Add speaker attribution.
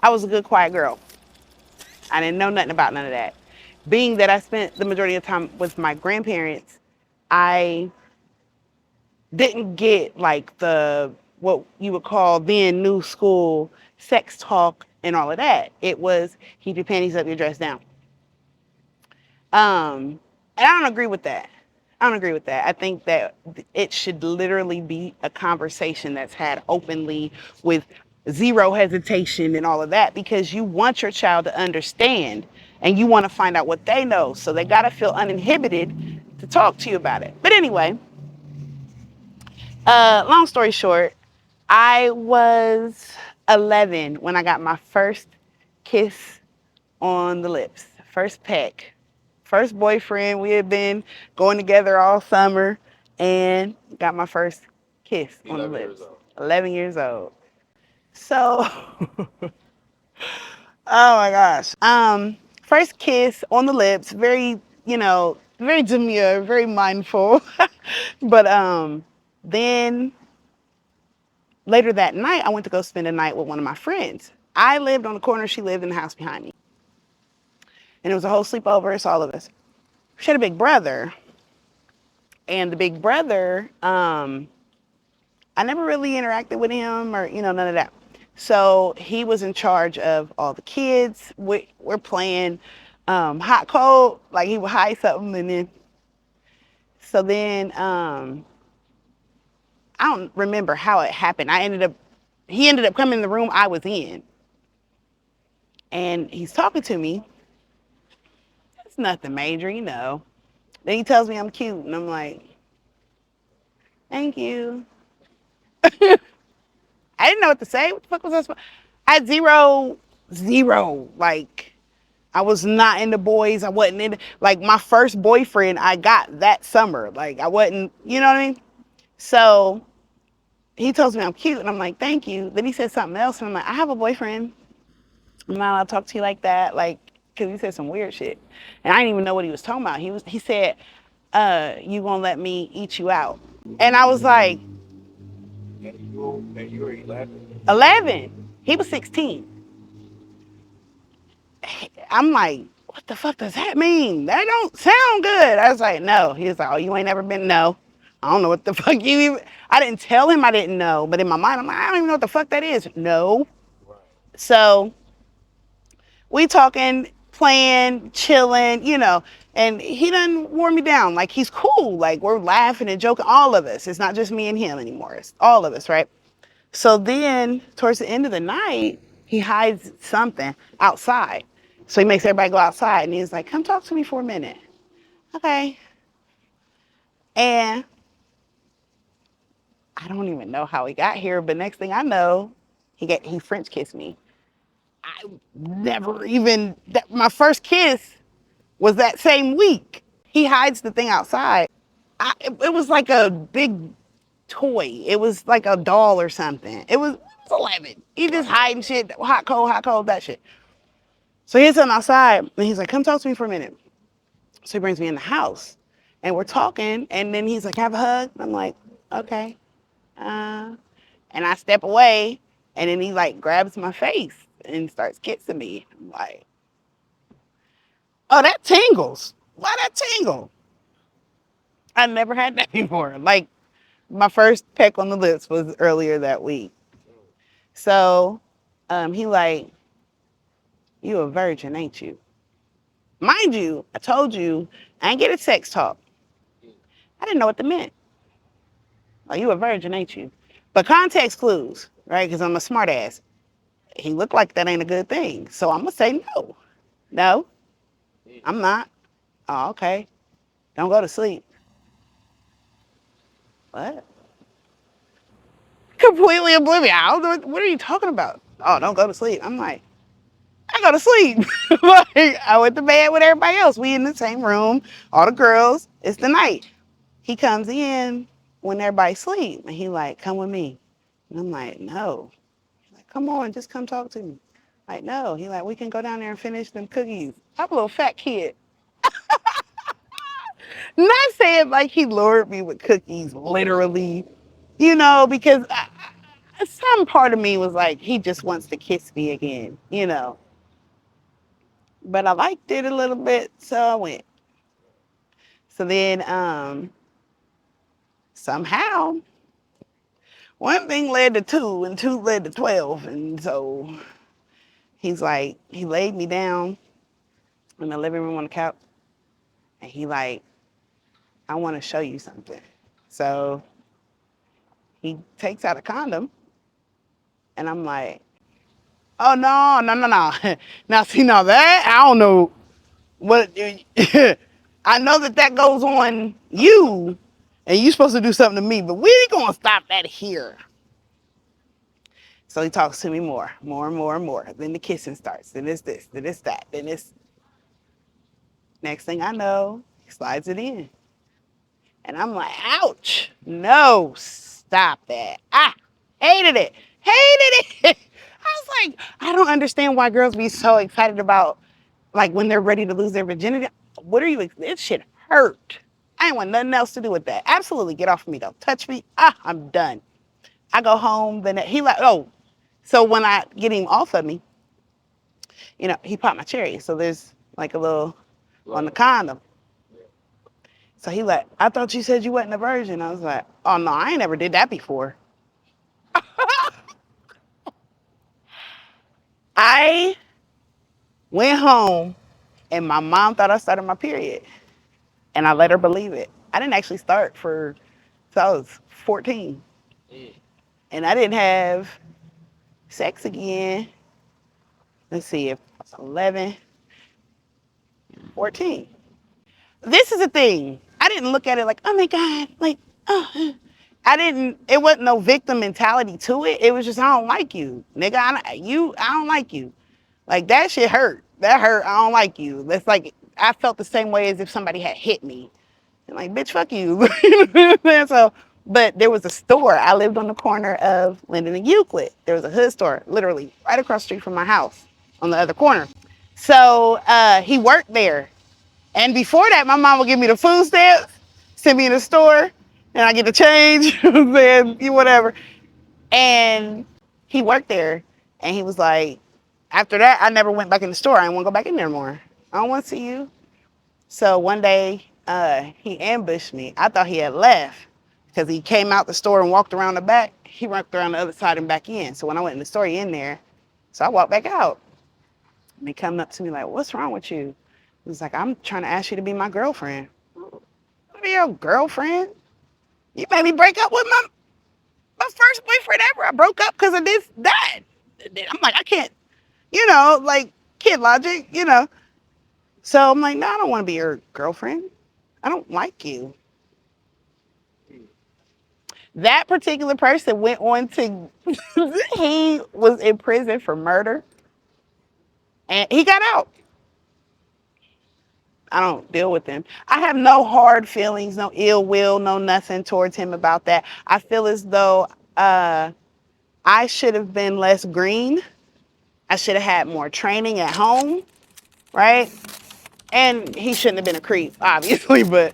Speaker 1: I was a good quiet girl. I didn't know nothing about none of that. Being that I spent the majority of the time with my grandparents, I didn't get like the what you would call then new school sex talk and all of that. It was keep your panties up, your dress down. And I don't agree with that. I don't agree with that. I think that it should literally be a conversation that's had openly with zero hesitation and all of that because you want your child to understand and you want to find out what they know. So they got to feel uninhibited to talk to you about it. But anyway, long story short, I was 11 when I got my first kiss on the lips, first peck, first boyfriend. We had been going together all summer and got my first kiss on the lips. 11 years old. So, oh my gosh. First kiss on the lips, very, very demure, very mindful. But then later that night, I went to go spend a night with one of my friends. I lived on the corner, she lived in the house behind me. And it was a whole sleepover, it's all of us. She had a big brother. And the big brother, I never really interacted with him or, none of that. So he was in charge of all the kids. We're playing hot cold, like he would hide something and then, so then I don't remember how it happened. He ended up coming in the room I was in and he's talking to me. It's nothing major. Then he tells me I'm cute and I'm like, thank you. I didn't know what to say. What the fuck was I supposed? I had zero. Like, I was not into boys. I wasn't into, like, my first boyfriend I got that summer. Like, I wasn't, you know what I mean? So he tells me I'm cute, and I'm like, thank you. Then he said something else, and I'm like, I have a boyfriend. I'm not allowed to talk to you like that. Like, because he said some weird shit. And I didn't even know what he was talking about. He said, you gonna let me eat you out. And I was like,
Speaker 2: And you were 11.
Speaker 1: 11. He was 16. I'm like, what the fuck does that mean? That don't sound good. I was like, no. He was like, oh, you ain't never been? No. I don't know what the fuck you even, I didn't tell him I didn't know. But in my mind, I'm like, I don't even know what the fuck that is. No.
Speaker 2: Right.
Speaker 1: So we talking, playing, chilling, and he done wore me down. Like he's cool. Like we're laughing and joking, all of us. It's not just me and him anymore. It's all of us, right? So then, towards the end of the night, he hides something outside. So he makes everybody go outside and he's like, come talk to me for a minute. Okay. And I don't even know how he got here, but next thing I know, he French kissed me. I never even, my first kiss was that same week. He hides the thing outside. It was like a big toy. It was like a doll or something. It was 11. He just hiding shit, hot, cold, that shit. So he's on outside and he's like, come talk to me for a minute. So he brings me in the house and we're talking. And then he's like, have a hug. I'm like, okay. Uh, and I step away and then he like grabs my face and starts kissing me. I'm like, oh, that tingles. Why that tingle? I never had that before. Like my first peck on the lips was earlier that week. So he like, you a virgin, ain't you? Mind you, I told you I ain't get a sex talk. I didn't know what that meant. Oh, you a virgin, ain't you? But context clues, right? Because I'm a smart ass. He looked like that ain't a good thing. So I'm going to say no. No, I'm not. Oh, okay. Don't go to sleep. What? Completely oblivious. I don't know. What are you talking about? Oh, don't go to sleep. I'm like, I go to sleep. Like, I went to bed with everybody else. We in the same room, all the girls. It's the night. He comes in when everybody sleep, and he like, come with me. And I'm like, no. He's like, come on, just come talk to me. Like, no. He like, we can go down there and finish them cookies. I'm a little fat kid. Not saying like he lured me with cookies, literally, because some part of me was like, he just wants to kiss me again, you know. But I liked it a little bit, so I went. So then somehow one thing led to two, and two led to 12. And so he's like, he laid me down in the living room on the couch, and he like, I want to show you something. So he takes out a condom, and I'm like, oh no, no, no, no. Now see, now that I don't know what. I know that goes on you, and you supposed to do something to me, but we ain't gonna stop that here. So he talks to me more and more and more. Then the kissing starts. Then it's this, then it's that, then it's. Next thing I know, he slides it in. And I'm like, ouch, no, stop that. I hated it, hated it. I was like, I don't understand why girls be so excited about, like, when they're ready to lose their virginity. What are you, this shit hurt. I ain't want nothing else to do with that. Absolutely, get off of me, don't touch me. I'm done. I go home, then he like, oh, so when I get him off of me, you know, he popped my cherry. So there's like a little on the condom. So he like, I thought you said you wasn't a virgin. I was like, oh no, I ain't never did that before. I went home and my mom thought I started my period. And I let her believe it. I didn't actually start for, so I was 14. And I didn't have sex again. Let's see, if I was 11, 14. This is the thing. I didn't look at it like, oh my God, like, oh. It wasn't no victim mentality to it. It was just, I don't like you. Nigga, I don't like you. Like, that shit hurt. That hurt. I don't like you. That's like, I felt the same way as if somebody had hit me. And like, bitch, fuck you. So, but there was a store. I lived on the corner of Linden and Euclid. There was a hood store, literally, right across the street from my house on the other corner. So he worked there. And before that, my mom would give me the food stamps, send me in the store, and I get the change, then whatever. And he worked there, and he was like, after that, I never went back in the store. I didn't want to go back in there more. I don't want to see you. So one day, he ambushed me. I thought he had left because he came out the store and walked around the back. He walked around the other side and back in. So when I went in the store, he in there. So I walked back out. And he coming up to me like, what's wrong with you? He was like, I'm trying to ask you to be my girlfriend. Be your girlfriend? You made me break up with my first boyfriend ever. I broke up because of this, that. I'm like, I can't, like kid logic, So I'm like, no, I don't want to be your girlfriend. I don't like you. That particular person went on to, he was in prison for murder and he got out. I don't deal with him. I have no hard feelings, no ill will, no nothing towards him about that. I feel as though I should have been less green. I should have had more training at home, right? And he shouldn't have been a creep, obviously, but